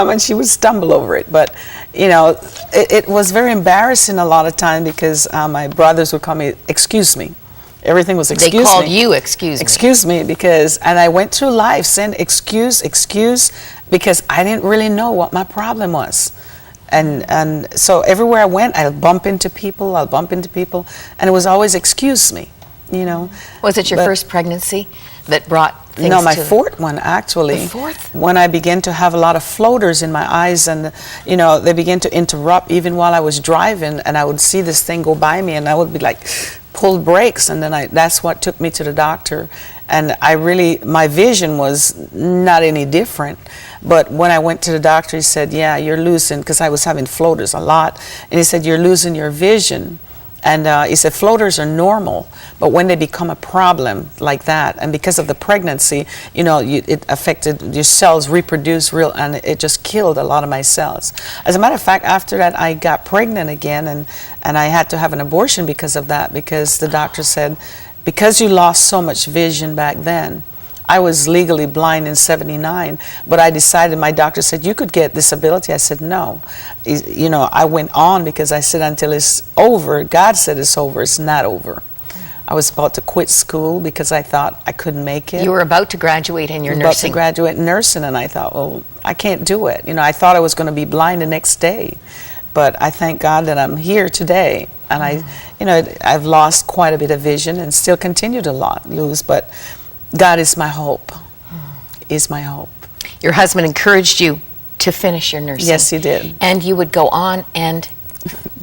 come and she would stumble over it. But, you know, it was very embarrassing a lot of time because my brothers would call me, excuse me. Everything was excuse me. They called you excuse me. Excuse me, because, and I went through life saying excuse, because I didn't really know what my problem was. And so everywhere I went, I'll bump into people, and it was always excuse me, you know. Was it your first pregnancy that brought things No, my fourth one, actually. The fourth? When I began to have a lot of floaters in my eyes, and, you know, they began to interrupt even while I was driving, and I would see this thing go by me, and I would be like, pulled brakes, and then that's what took me to the doctor. And my vision was not any different. But when I went to the doctor, he said, yeah, you're losing, because I was having floaters a lot. And he said, you're losing your vision. And he said, floaters are normal, but when they become a problem like that, and because of the pregnancy, you know, it affected your cells, reproduce and it just killed a lot of my cells. As a matter of fact, after that, I got pregnant again, and I had to have an abortion because of that, because the doctor said, because you lost so much vision back then. I was legally blind in '79, but I decided, my doctor said, you could get disability. I said, no. You know, I went on because I said, until it's over, God said it's over, it's not over. I was about to quit school because I thought I couldn't make it. You were about to graduate in your nursing. About to graduate in nursing, and I thought, well, I can't do it. You know, I thought I was going to be blind the next day, but I thank God that I'm here today. And you know, I've lost quite a bit of vision and still continue to lose, but God is my hope. Is my hope. Your husband encouraged you to finish your nursing. Yes, he did. And you would go on and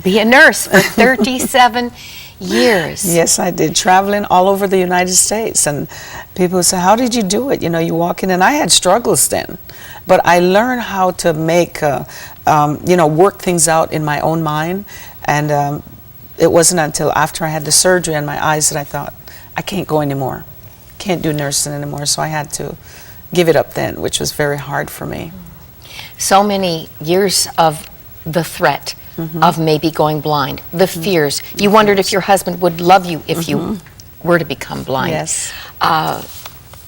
be a nurse for 37 years. Yes, I did, traveling all over the United States. And people would say, how did you do it? You know, you walk in, and I had struggles then. But I learned how to make, you know, work things out in my own mind. And it wasn't until after I had the surgery on my eyes that I thought, I can't go anymore. Can't do nursing anymore, so I had to give it up then, which was very hard for me. So many years of the threat of maybe going blind, the fears. You wondered if your husband would love you if you were to become blind. Yes.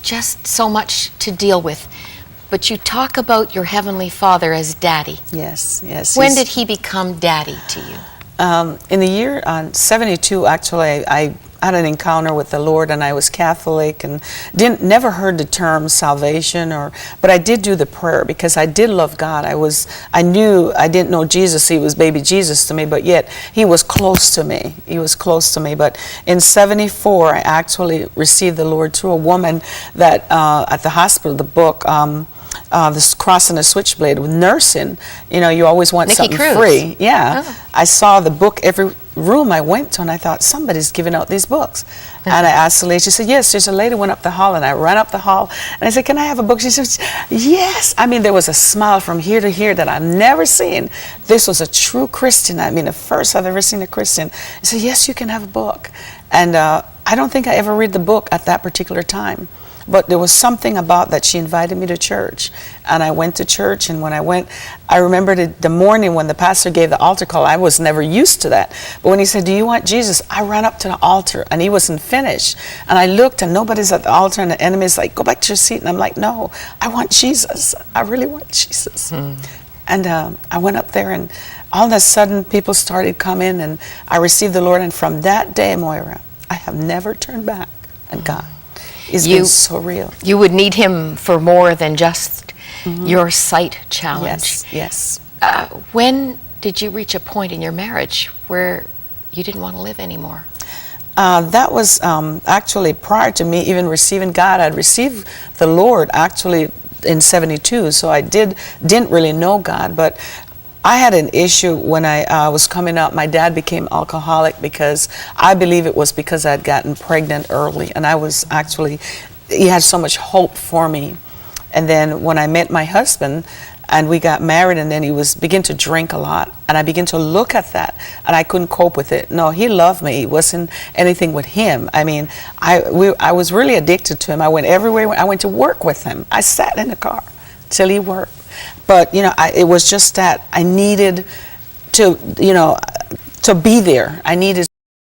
Just so much to deal with. But you talk about your Heavenly Father as Daddy. Yes, yes. When did he become Daddy to you? In the year 72, actually, I had an encounter with the Lord, and I was Catholic and never heard the term salvation, but I did do the prayer because I did love God. I knew I didn't know Jesus. He was baby Jesus to me, but yet he was close to me. He was close to me. But in 74, I actually received the Lord through a woman that at the hospital, the book, this Cross and the Switchblade with nursing, you know, you always want Nikki something Cruz. free. Yeah. Oh. I saw the book every room I went to, and I thought, somebody's giving out these books. And I asked the lady, she said, yes, there's a lady went up the hall, and I ran up the hall, and I said, can I have a book? She said, yes. I mean, there was a smile from here to here that I've never seen. This was a true Christian. I mean, the first I've ever seen a Christian. I said, yes, you can have a book. And I don't think I ever read the book at that particular time. But there was something about that. She invited me to church, and I went to church, and when I went, I remember the morning when the pastor gave the altar call. I was never used to that. But when he said, do you want Jesus? I ran up to the altar, and he wasn't finished. And I looked, and nobody's at the altar, and the enemy's like, go back to your seat. And I'm like, no, I want Jesus. I really want Jesus. And I went up there, and all of a sudden, people started coming, and I received the Lord. And from that day, Moira, I have never turned back on God. It's been so real. You would need him for more than just your sight challenge. Yes, yes. When did you reach a point in your marriage where you didn't want to live anymore? That was actually prior to me even receiving God. I'd received the Lord actually in 72, so I didn't really know God, but I had an issue when I was coming up. My dad became alcoholic because I believe it was because I'd gotten pregnant early, and I was actually, he had so much hope for me. And then when I met my husband and we got married, and then he began to drink a lot, and I began to look at that, and I couldn't cope with it. No, he loved me. It wasn't anything with him. I mean, I was really addicted to him. I went everywhere. I went to work with him. I sat in the car till he worked. But, you know, it was just that I needed to, you know, to be there. I needed